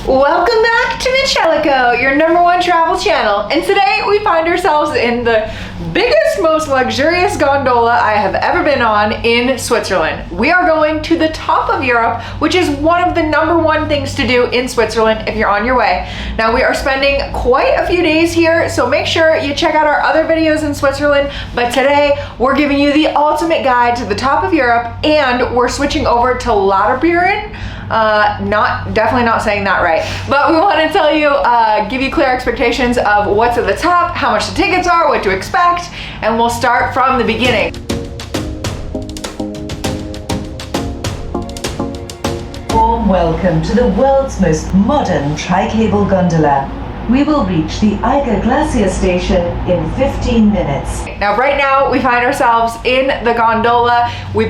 Welcome back to MitchEllaCo, your #1 travel channel. And today we find ourselves in the biggest, most luxurious gondola I have ever been on in Switzerland. We are going to the top of Europe, which is one of the #1 things to do in Switzerland if you're on your way. Now we are spending quite a few days here, so make sure you check out our other videos in Switzerland. But today we're giving you the ultimate guide to the top of Europe, and we're switching over to Lauterbrunnen. Definitely not saying that right, but we want to tell you, give you clear expectations of what's at the top, how much the tickets are, what to expect, and we'll start from the beginning. Warm welcome to the world's most modern tri-cable gondola. We will reach the Eiger Glacier station in 15 minutes. Now, right now, we find ourselves in the gondola. We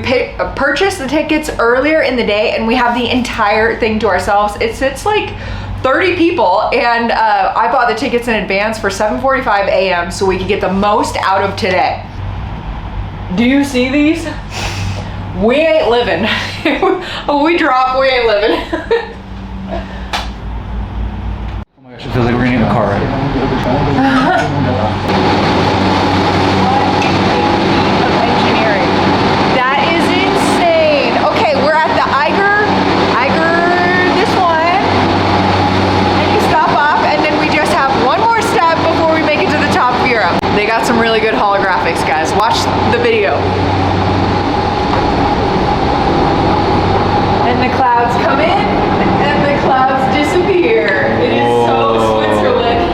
purchased the tickets earlier in the day, and we have the entire thing to ourselves. It sits like 30 people, and I bought the tickets in advance for 7:45 a.m. so we could get the most out of today. Do you see these? We ain't living. We drop, we ain't living. It feels like we're gonna get in a car wreck. Engineering. That is insane. Okay, we're at the Eiger, this one. And you stop off, and then we just have one more step before we make it to the top of Europe. They got some really good holographics, guys. Watch the video. And the clouds come in, and the clouds disappear. It is so Switzerland.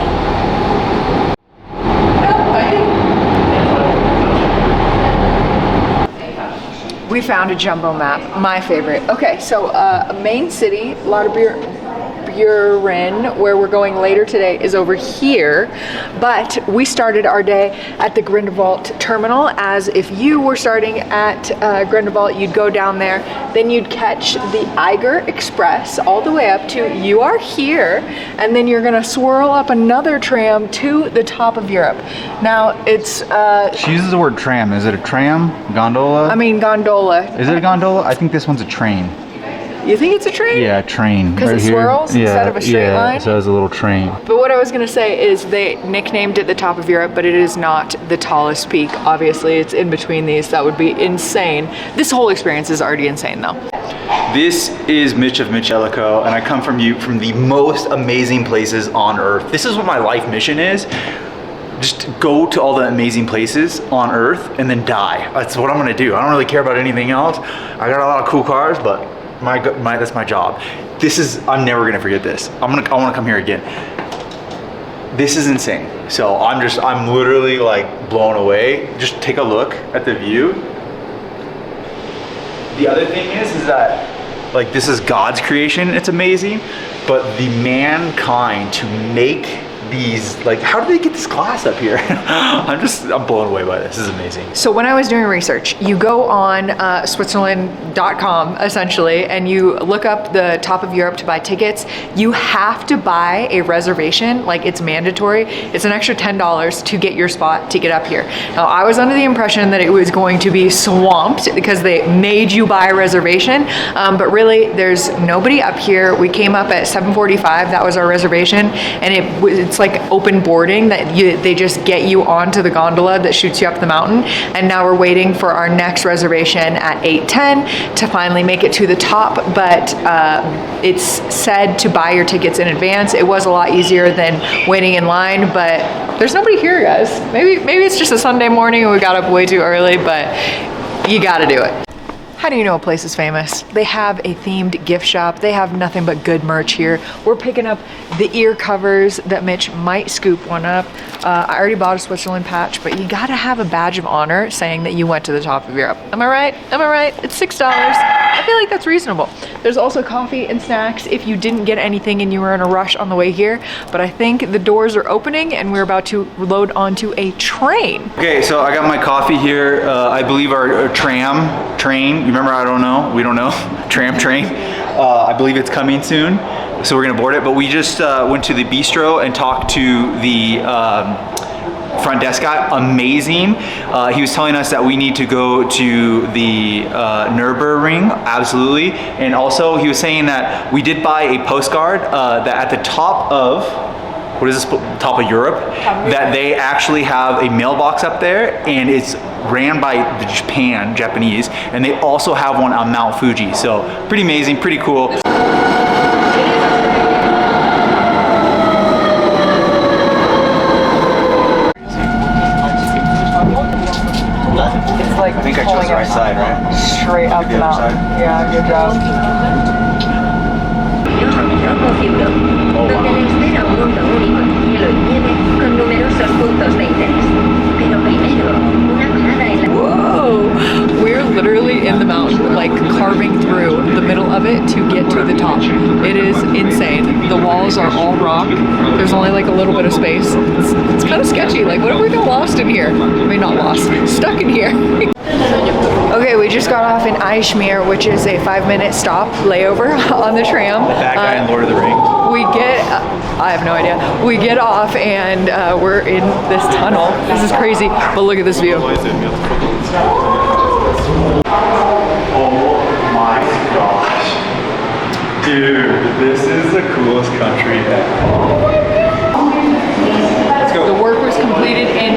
We found a jumbo map, my favorite. Okay, so a main city, Lauterbrunnen, where we're going later today, is over here, but we started our day at the Grindelwald terminal. As if you were starting at Grindelwald, you'd go down there, then you'd catch the Eiger Express all the way up to you are here, and then you're gonna swirl up another tram to the top of Europe. Now it's She uses the word tram. Is it a tram? Gondola? I mean gondola. Is it a gondola? I think this one's a train. You think it's a train? Yeah, a train. Because it swirls instead of a straight line? Yeah, so it's a little train. But what I was gonna say is they nicknamed it the top of Europe, but it is not the tallest peak. Obviously, it's in between these. That would be insane. This whole experience is already insane though. This is Mitch of MitchEllaCo, and I come from the most amazing places on earth. This is what my life mission is. Just go to all the amazing places on earth and then die. That's what I'm gonna do. I don't really care about anything else. I got a lot of cool cars, but that's my job. I'm never gonna forget this. I wanna come here again. This is insane. So I'm literally like blown away. Just take a look at the view. The other thing is that like this is God's creation. It's amazing, but the mankind to make these, like, how do they get this glass up here? I'm blown away by this. This is amazing. So when I was doing research, you go on Switzerland.com essentially, and you look up the top of Europe to buy tickets. You have to buy a reservation, like it's mandatory. It's an extra $10 to get your spot to get up here. Now I was under the impression that it was going to be swamped because they made you buy a reservation, but really there's nobody up here. We came up at 7:45, that was our reservation, and it's like open boarding that they just get you onto the gondola that shoots you up the mountain. And now we're waiting for our next reservation at 8:10 to finally make it to the top. But it's said to buy your tickets in advance. It was a lot easier than waiting in line, but there's nobody here, guys. Maybe it's just a Sunday morning and we got up way too early, but you gotta do it. How do you know a place is famous? They have a themed gift shop. They have nothing but good merch here. We're picking up the ear covers that Mitch might scoop one up. I already bought a Switzerland patch, but you gotta have a badge of honor saying that you went to the top of Europe. Am I right? Am I right? It's $6. I feel like that's reasonable. There's also coffee and snacks if you didn't get anything and you were in a rush on the way here. But I think the doors are opening and we're about to load onto a train. Okay, so I got my coffee here. I believe our train, you remember, I don't know, we don't know, tram train. I believe it's coming soon. So we're gonna board it, but we just went to the bistro and talked to the front desk guy, amazing. He was telling us that we need to go to the Nürburgring, absolutely. And also he was saying that we did buy a postcard that at the top of, what is this, top of Europe, that they actually have a mailbox up there, and it's ran by the Japanese, and they also have one on Mount Fuji. So pretty amazing, pretty cool. I think I chose the right side, right? Straight up the mountain. Yeah, good job. Donde le espera un mundo único de hielo y nieve con numerosos puntos de interés. Pero primero, una parada en la... Whoa! We're literally in the mountain, like carving through the middle of it to get to the top. It is insane. The walls are all rock. There's only like a little bit of space. It's kind of sketchy. Like, what if we got lost in here? I mean, not lost, stuck in here. Okay, we just got off in Eijsmeer, which is a 5-minute stop layover on the tram. That guy in Lord of the Rings. We get, I have no idea. We get off and we're in this tunnel. This is crazy, but look at this view. Oh my gosh. Dude, this is the coolest country ever. Let's go. The work was completed in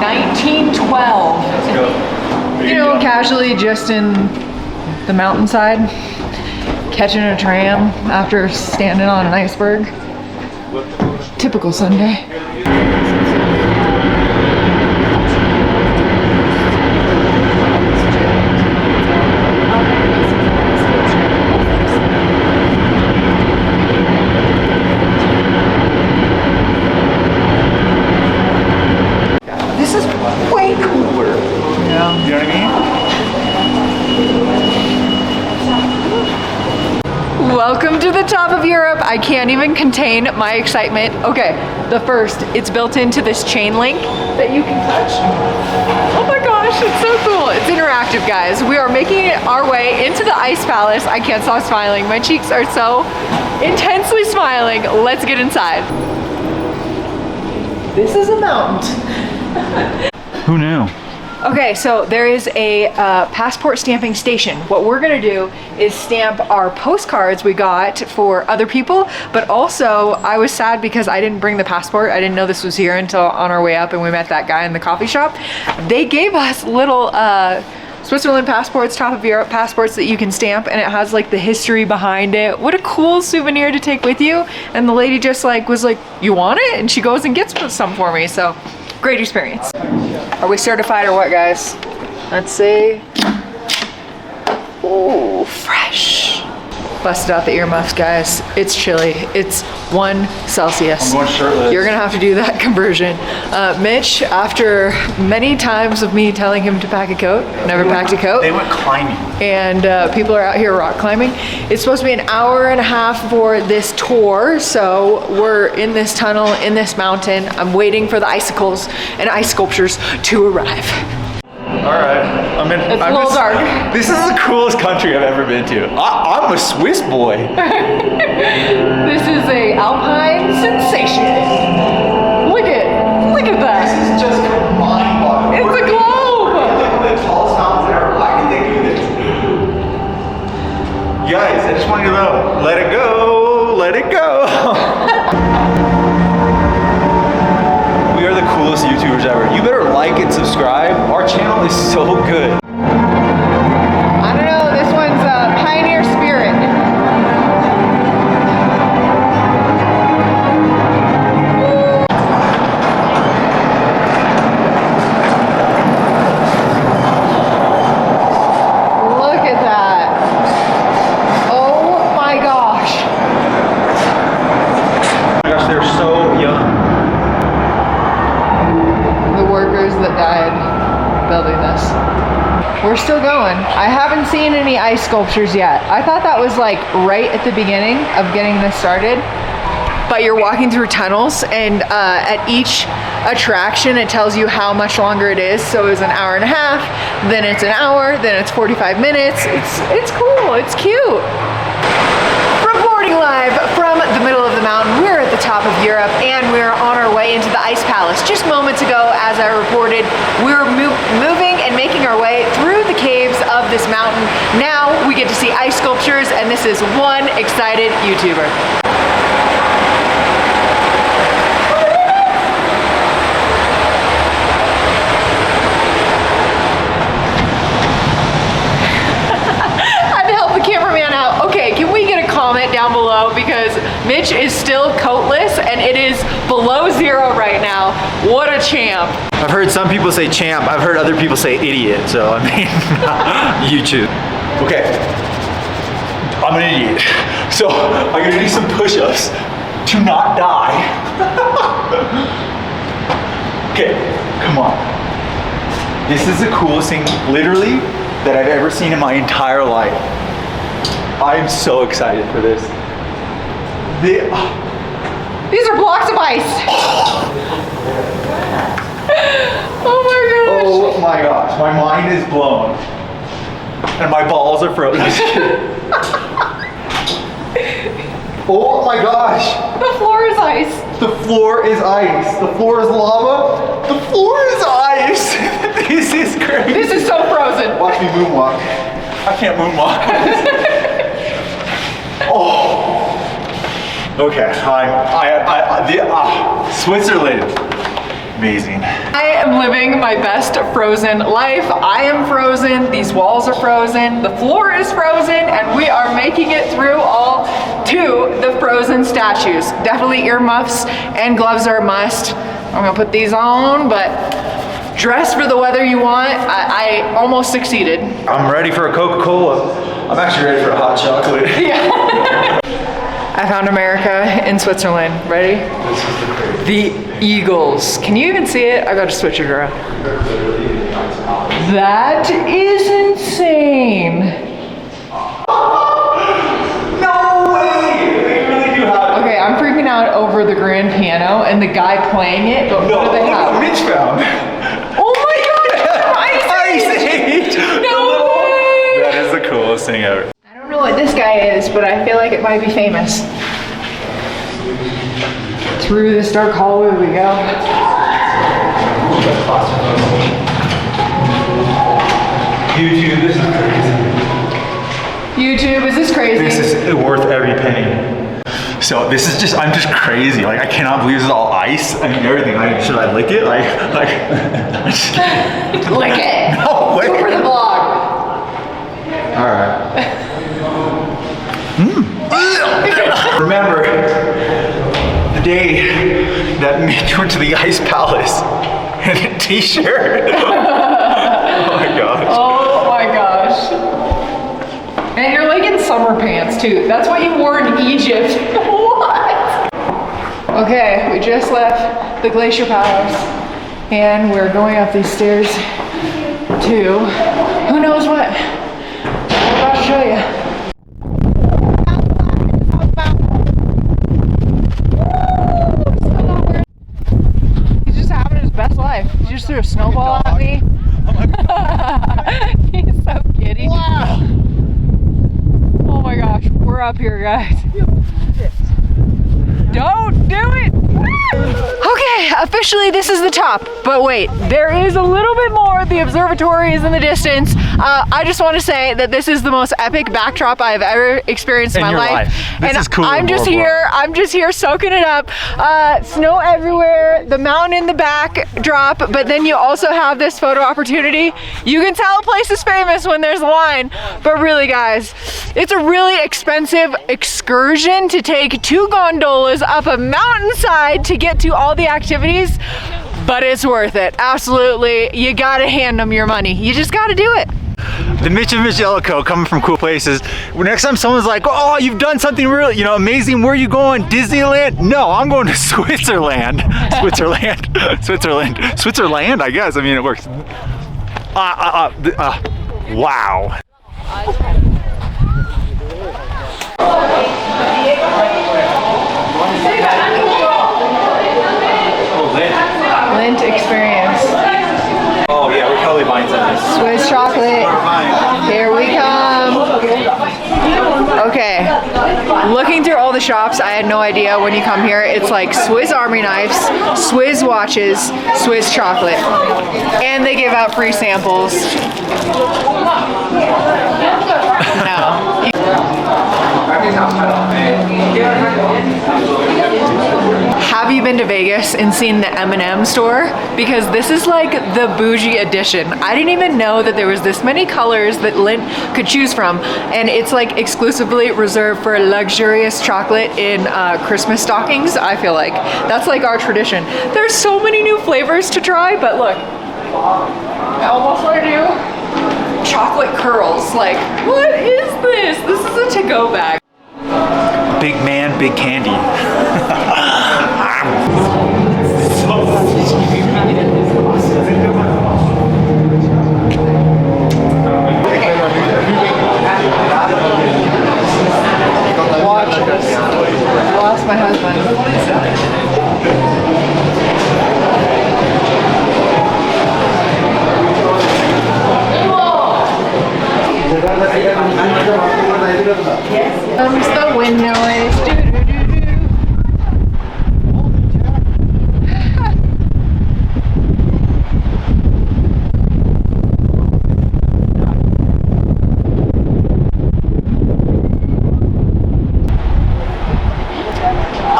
1912. Let's go. You know, casually just in the mountainside, catching a tram after standing on an iceberg. Typical Sunday. This is way cooler. Yeah. You know what I mean? Welcome to the top of Europe. I can't even contain my excitement. Okay, the first, it's built into this chain link that you can touch. Oh my gosh, it's so cool. It's interactive, guys. We are making our way into the Ice Palace. I can't stop smiling. My cheeks are so intensely smiling. Let's get inside. This is a mountain. Who knew? Okay, so there is a passport stamping station. What we're gonna do is stamp our postcards we got for other people, but also I was sad because I didn't bring the passport. I didn't know this was here until on our way up and we met that guy in the coffee shop. They gave us little Switzerland passports, top of Europe passports that you can stamp, and it has like the history behind it. What a cool souvenir to take with you. And the lady just like was like, you want it? And she goes and gets some for me, so great experience. Are we certified or what, guys? Let's see. Ooh, fresh. Busted out the earmuffs, guys. It's chilly. It's 1 Celsius. I'm going shirtless. You're gonna have to do that conversion. Mitch, after many times of me telling him to pack a coat, never packed a coat. They went climbing. And people are out here rock climbing. It's supposed to be an hour and a half for this tour, so we're in this tunnel, in this mountain. I'm waiting for the icicles and ice sculptures to arrive. All right, It's a little dark. This is the coolest country I've ever been to. I'm a Swiss boy. This is a Alpine Sensation. Look at that. This is just mind-boggling. It's a globe. The tallest mountains ever. Why did they do this? Guys, I just want you to know, let it go, let it go. We are the coolest YouTubers ever. You better like and subscribe. Our channel is so good. I don't know, this one's Pioneer Spirit. Look at that. Oh my gosh. Oh my gosh, they're so young. The workers that died building this. We're still going. I haven't seen any ice sculptures yet. I thought that was like right at the beginning of getting this started. But you're walking through tunnels, and at each attraction it tells you how much longer it is. So it's an hour and a half, then it's an hour, then it's 45 minutes. It's cool, it's cute. Reporting live from the middle of the mountain, we're at the top of Europe and we're on our way into the Ice Palace. Just moments ago, is one excited YouTuber. Down below because Mitch is still coatless and it is below zero right now. What a champ. I've heard some people say champ. I've heard other people say idiot. So I mean, YouTube. Okay, I'm an idiot. So I'm gonna do some push-ups to not die. Okay, come on. This is the coolest thing, literally, that I've ever seen in my entire life. I'm so excited for this. These are blocks of ice. Oh my gosh. Oh my gosh, my mind is blown. And my balls are frozen. Oh my gosh. The floor is ice. The floor is ice. The floor is lava. The floor is ice. This is crazy. This is so frozen. Watch me moonwalk. I can't moonwalk. Oh. Okay, Switzerland. Amazing. I am living my best frozen life. I am frozen, these walls are frozen, the floor is frozen, and we are making it through all to the frozen statues. Definitely earmuffs and gloves are a must. I'm gonna put these on, but dress for the weather you want. I almost succeeded. I'm ready for a Coca-Cola. I'm actually ready for a hot chocolate. Yeah. I found America in Switzerland. Ready? This is the crazy. The Eagles. Can you even see it? I gotta switch it around. That is insane. No way! They really do have it. Okay, I'm freaking out over the grand piano and the guy playing it, but No, what do they look have? what Mitch found. Oh my god! Ice Age! No way! That is the coolest thing ever. I don't know what this guy is, but I feel like it might be famous. Through this dark hallway we go. YouTube, this is crazy. YouTube, is this crazy? This is worth every penny. So this is I'm just crazy. Like I cannot believe this is all ice and everything. Like, should I lick it? Like. Lick it. No way. Do it for the vlog. All right. Remember the day that Mitch went to the Ice Palace in a t-shirt. Oh my gosh. Oh my gosh. And you're like in summer pants too. That's what you wore in Egypt. What? Okay, we just left the Glacier Palace and we're going up these stairs to who knows what. I'm about to show you. He just threw a snowball at me. He's so giddy. Wow. Oh my gosh, we're up here, guys. Don't do it! Okay, officially this is the top, but wait, there is a little bit more. The observatory is in the distance. I just want to say that this is the most epic backdrop I have ever experienced in my life. This And is cool. I'm just here soaking it up. Snow everywhere, the mountain in the backdrop, but then you also have this photo opportunity. You can tell a place is famous when there's a line, but really guys, it's a really expensive excursion to take 2 gondolas up a mountainside to get to all the activities, but it's worth it. Absolutely, you gotta hand them your money. You just gotta do it. The Mitch and MitchEllaCo coming from cool places. Next time someone's like, oh, you've done something really, amazing. Where are you going? Disneyland? No, I'm going to Switzerland. Switzerland, I guess. I mean, it works. Wow. Lint experience. Oh yeah, we're totally buying something. Swiss chocolate. Here we come. Okay, looking through all the shops, I had no idea when you come here. It's like Swiss Army knives, Swiss watches, Swiss chocolate. And they give out free samples. No. been to Vegas and seen the M&M store? Because this is like the bougie edition. I didn't even know that there was this many colors that Lint could choose from, and it's like exclusively reserved for luxurious chocolate in Christmas stockings. I feel like that's like our tradition. There's so many new flavors to try, but look, I almost want to do chocolate curls. Like, what is this? This is a to-go bag. Big man, big candy. Watch this. I lost my husband. Comes the wind noise.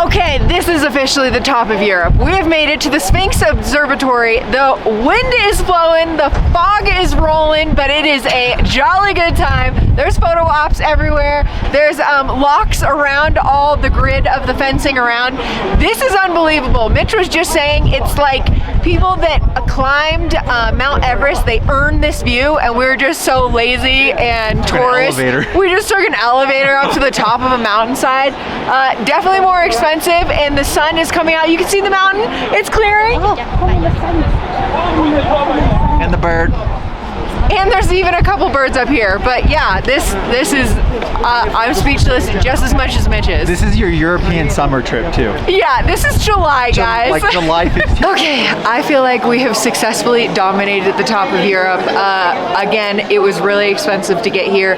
Okay, this is officially the top of Europe. We have made it to the Sphinx Observatory. The wind is blowing, the fog is rolling, but it is a jolly good time. There's photo ops everywhere. There's locks around all the grid of the fencing around. This is unbelievable. Mitch was just saying it's like people that climbed Mount Everest, they earned this view, and we were just so lazy and tourists. We just took an elevator up to the top of a mountainside. Definitely more expensive, and the sun is coming out. You can see the mountain. It's clearing. And the bird. And there's even a couple birds up here. But yeah, this is, I'm speechless just as much as Mitch is. This is your European summer trip too. Yeah, this is July, guys. Like July 15th. Okay, I feel like we have successfully dominated the top of Europe. Again, it was really expensive to get here.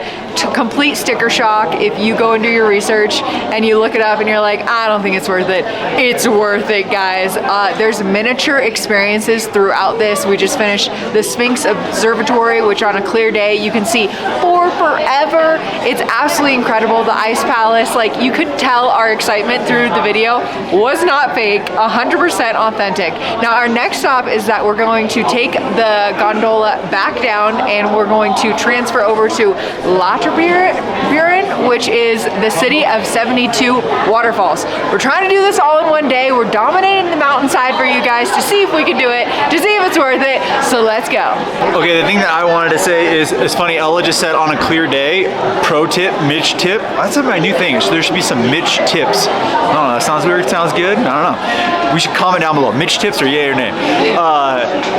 Complete sticker shock. If you go and do your research and you look it up and you're like, I don't think it's worth it. It's worth it, guys. There's miniature experiences throughout this. We just finished the Sphinx Observatory, which on a clear day you can see for forever. It's absolutely incredible. The Ice Palace, like you could tell our excitement through the video was not fake, 100% authentic. Now our next stop is that we're going to take the gondola back down and we're going to transfer over to Lauterbrunnen, which is the city of 72 waterfalls. We're trying to do this all in one day. We're dominating the mountainside for you guys to see if we can do it, to see if it's worth it. So let's go. Okay, the thing that I wanted to say is, it's funny, Ella just said on a clear day, pro tip, Mitch tip. That's my new thing. So there should be some Mitch tips. I don't know, that sounds weird, sounds good? I don't know. We should comment down below. Mitch tips or yay or nay.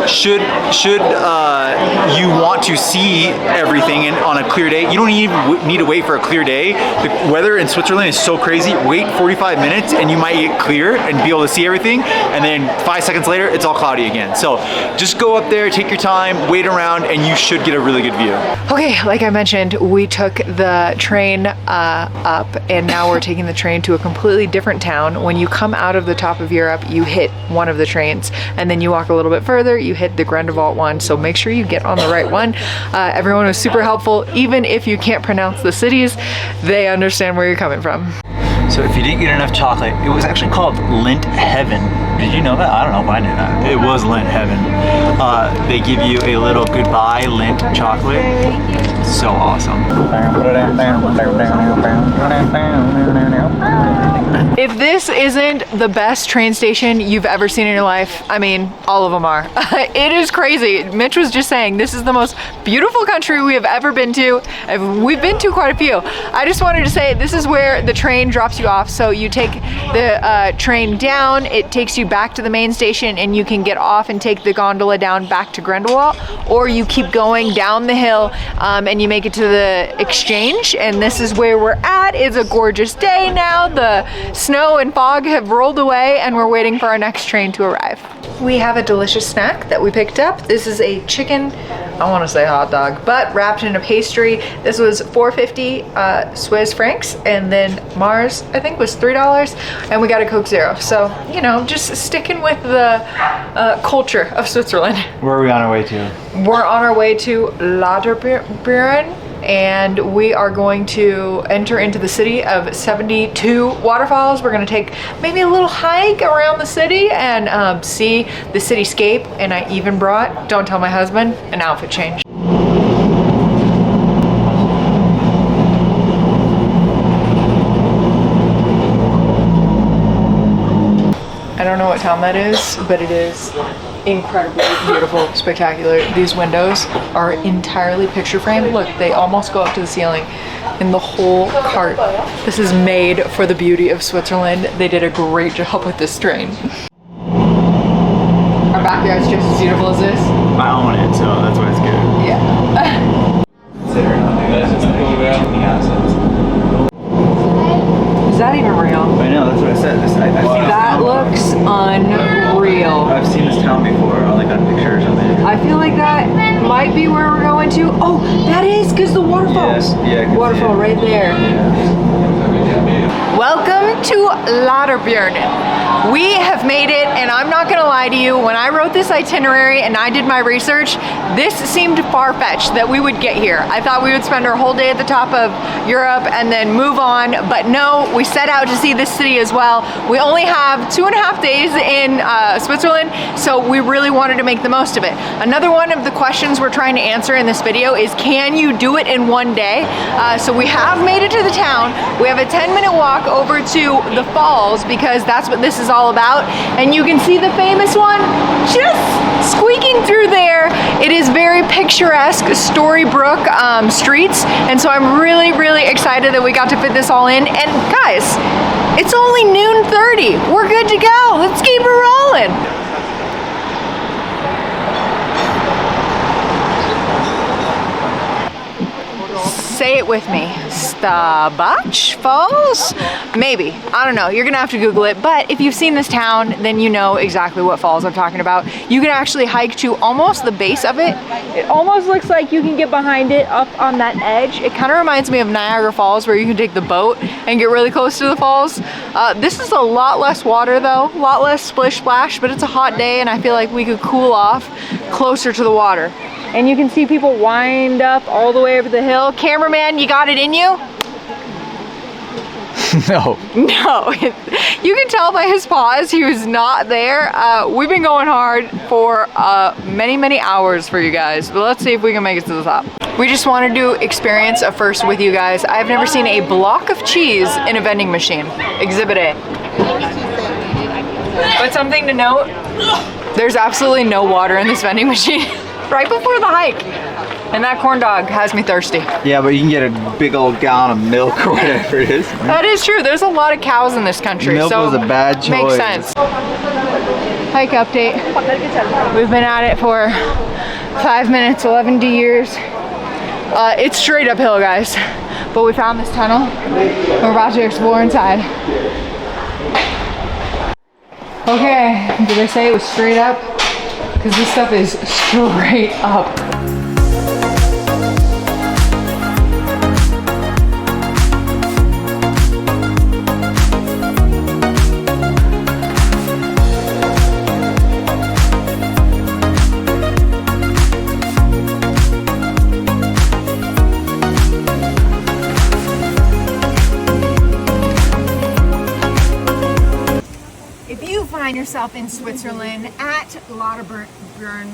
Should you want to see everything on a clear day, you don't even need to wait for a clear day. The weather in Switzerland is so crazy. Wait 45 minutes and you might get clear and be able to see everything. And then 5 seconds later, it's all cloudy again. So just go up there, take your time, wait around, and you should get a really good view. Okay, like I mentioned, we took the train up and now we're taking the train to a completely different town. When you come out of the top of Europe, you hit one of the trains and then you walk a little bit further, you hit the Grindelwald one. So make sure you get on the right one. Everyone was super helpful. Even if you can't pronounce the cities, they understand where you're coming from. So if you didn't get enough chocolate, it was actually called Lint Heaven. Did you know that? I don't know if I knew that. It was Lint Heaven. They give you a little goodbye Lint chocolate. So awesome. If this isn't the best train station you've ever seen in your life, I mean, all of them are. It is crazy. Mitch was just saying this is the most beautiful country we have ever been to. We've been to quite a few. I just wanted to say this is where the train drops you off. So you take the train down, it takes you back to the main station and you can get off and take the gondola down back to Grindelwald, or you keep going down the hill and you make it to the exchange, and this is where we're at. It's a gorgeous day now. The snow and fog have rolled away and we're waiting for our next train to arrive. We have a delicious snack that we picked up. This is a chicken, I want to say hot dog, but wrapped in a pastry. This was $4.50 Swiss francs, and then Mars I think was $3, and we got a Coke Zero. So, you know, just sticking with the culture of Switzerland. Where are we on our way to? We're on our way to Lauterbrunnen. and we are going to enter into the city of 72 waterfalls. We're gonna take maybe a little hike around the city and see the cityscape. And I even brought, don't tell my husband, an outfit change. I don't know what town that is, but it is incredibly beautiful, spectacular. These windows are entirely picture framed. Look, they almost go up to the ceiling. And the whole cart, this is made for the beauty of Switzerland. They did a great job with this train. Our backyard's just as beautiful as this. I own it, so that's why it's good. Yeah. Is that even real? I know, that's what I said. I've seen That looks unreal. I've seen this town before, like on pictures or something. I feel like that might be where we're going to. Oh, that is because the waterfalls. Yeah, I can see waterfall it. right there. Welcome to Lauterbrunnen. We have made it, and I'm not gonna lie to you, when I wrote this itinerary and I did my research, this seemed far-fetched that we would get here. I thought we would spend our whole day at the top of Europe and then move on, but no, we set out to see this city as well. We only have 2.5 days in Switzerland, so we really wanted to make the most of it. Another one of the questions we're trying to answer in this video is, can you do it in one day? So we have made it to the town. We have a 10-minute walk over to the falls because that's what this is all about. And you can see the famous one just squeaking through there. It is very picturesque Storybrooke streets. And so I'm really, really excited that we got to fit this all in. And guys, it's only noon 30. We're good to go. Let's keep it rolling. Say it with me. Stabach Falls? Maybe. I don't know. You're gonna have to Google it. But if you've seen this town, then you know exactly what falls I'm talking about. You can actually hike to almost the base of it. It almost looks like you can get behind it up on that edge. It kind of reminds me of Niagara Falls, where you can take the boat and get really close to the falls. This is a lot less water though, a lot less splish splash, but it's a hot day and I feel like we could cool off closer to the water. And you can see people wind up all the way over the hill. Cameraman, you got it in you? No. No. You can tell by his pause he was not there. We've been going hard for many, many hours for you guys. But let's see if we can make it to the top. We just wanted to experience a first with you guys. I've never seen a block of cheese in a vending machine. Exhibit A. But something to note, there's absolutely no water in this vending machine. Right before the hike. And that corn dog has me thirsty. Yeah, but you can get a big old gallon of milk or whatever it is. That is true. There's a lot of cows in this country. Milk so was a bad choice. Makes sense. Hike update. We've been at it for 5 minutes, 11 years. It's straight uphill, guys. But we found this tunnel. We're about to explore inside. Okay, did I say it was straight up? Because this stuff is straight up. Yourself in Switzerland at Lauterbrunnen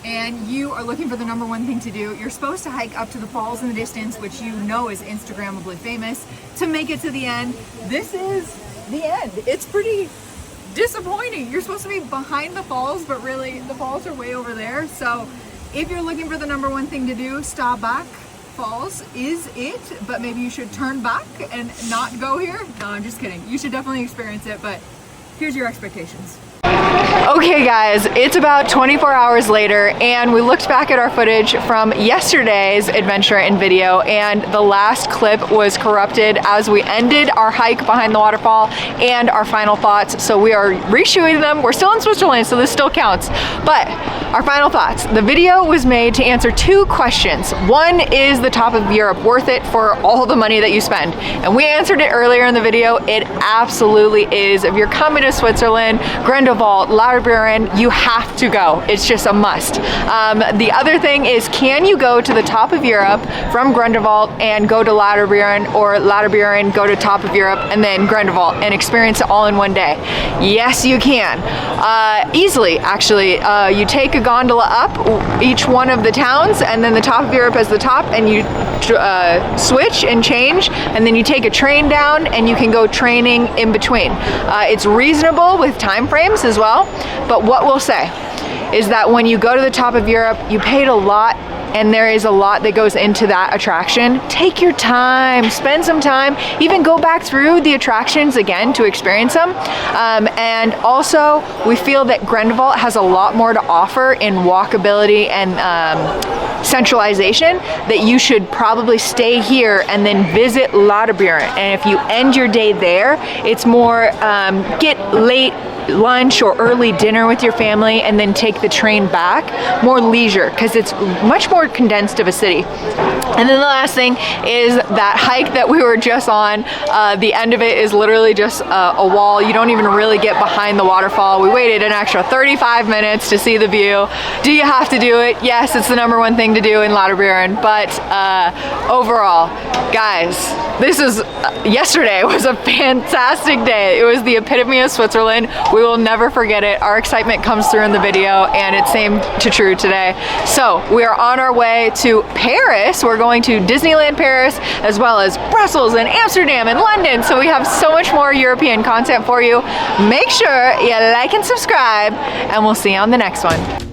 and you are looking for the #1 thing to do, you're supposed to hike up to the falls in the distance, which you know is Instagrammably famous, to make it to the end. This is the end. It's pretty disappointing. You're supposed to be behind the falls, but really the falls are way over there. So if you're looking for the #1 thing to do, Stabach Falls is it, but maybe you should turn back and not go here. No, I'm just kidding. You should definitely experience it, but here's your expectations. Okay guys, it's about 24 hours later and we looked back at our footage from yesterday's adventure and video, and the last clip was corrupted as we ended our hike behind the waterfall and our final thoughts. So we are reshooting them. We're still in Switzerland, so this still counts. But our final thoughts. The video was made to answer 2 questions. One, is the top of Europe worth it for all the money that you spend? And we answered it earlier in the video. It absolutely is. If you're coming to Switzerland, Grindelwald, Lauterbrunnen, you have to go. It's just a must. The other thing is, can you go to the top of Europe from Grindelwald and go to Lauterbrunnen, or Lauterbrunnen, go to top of Europe and then Grindelwald and experience it all in one day? Yes, you can. Easily, actually. You take a gondola up each one of the towns, and then the top of Europe as the top, and you switch and change, and then you take a train down and you can go training in between. It's reasonable with time frames as well, but what we'll say is that when you go to the top of Europe, you paid a lot, and there is a lot that goes into that attraction. Take your time, spend some time, even go back through the attractions again to experience them. And also, we feel that Grindelwald has a lot more to offer in walkability and centralization, that you should probably stay here and then visit Lauterbrunnen. And if you end your day there, it's more get late lunch or early dinner with your family and then take the train back. More leisure, because it's much more condensed of a city. And then the last thing is that hike that we were just on. The end of it is literally just a wall. You don't even really get behind the waterfall. We waited an extra 35 minutes to see the view. Do you have to do it? Yes, it's the #1 thing to do in Lauterbrunnen. But overall, guys, yesterday was a fantastic day. It was the epitome of Switzerland. We will never forget it. Our excitement comes through in the video, and it seemed true today. So we are on our way to Paris. We're going to Disneyland Paris, as well as Brussels and Amsterdam and London. So we have so much more European content for you. Make sure you like and subscribe, and we'll see you on the next one.